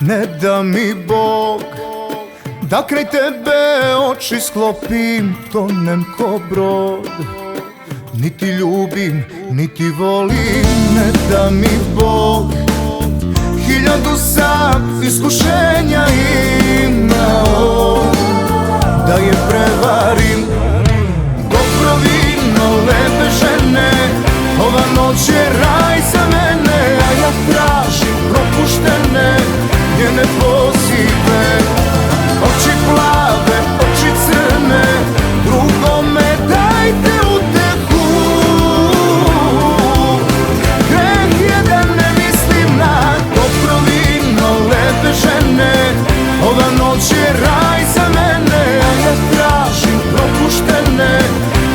Ne da mi Bog da kraj tebe oči sklopim, tonem ko brod. Niti ljubim, niti volim, ne da mi Bog hiljadu sam iskušenja imao, da je prevarim. Dobro vino, lepe žene, ova noć je raj za mene, a ja tražim propuštene njene pozive. Oči plave, oči crne, drugome dajte utehu. Greh je da ne mislim na dobro vino, lepe žene, ova noć je raj za mene, a ja tražim propuštene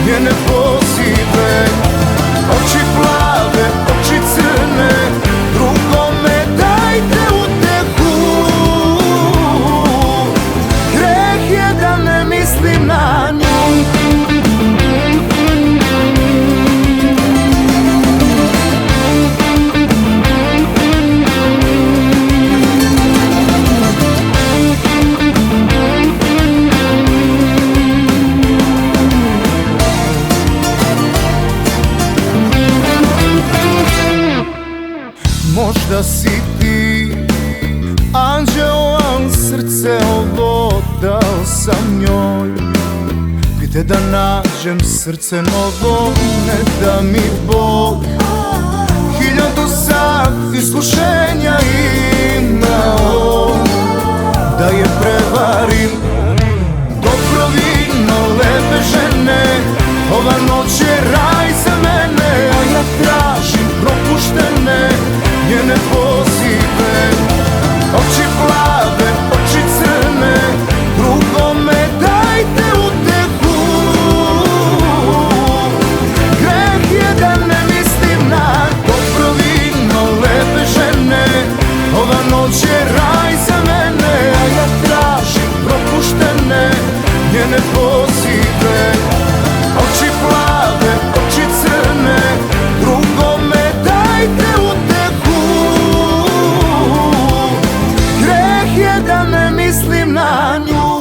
njene pozive. Oči plave, oči crne, drugome dajte utehu. Greh je da ne mislim na nju. Možda si ti anđeo, al srce ovo dao sam njoj. Gde da nađem srce novo, ne da mi Bog hiljadu sam iskušenja imao, da je prevarim. Dobro vino, lepe žene, ova noć je raj za mene, a ja tražim propuštene njene pozive. Oči plave, oči crne, drugome dajte utehu. Greh je da ne mislim na dobro vino, lepe žene, ova noć je raj za mene, a ja tražim propuštene njene pozive. Oči plave, oči crne, drugome dajte utehu. Greh je da ne mislim na nju.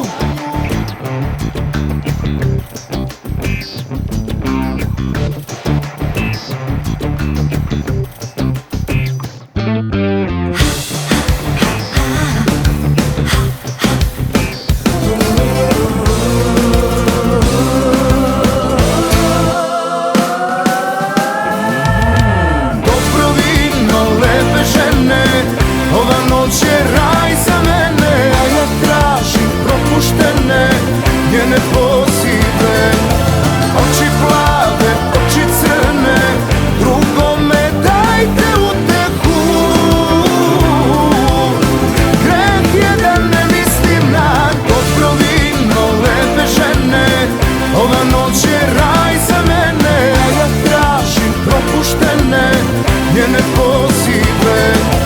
Ova noć je raj za mene, a ja tražim propuštene njene pozive. Oči plave, oči crne, drugome dajte utehu. Greh je da ne mislim na dobro vino, lepe žene, ova noć je raj za mene, a ja tražim propuštene njene pozive.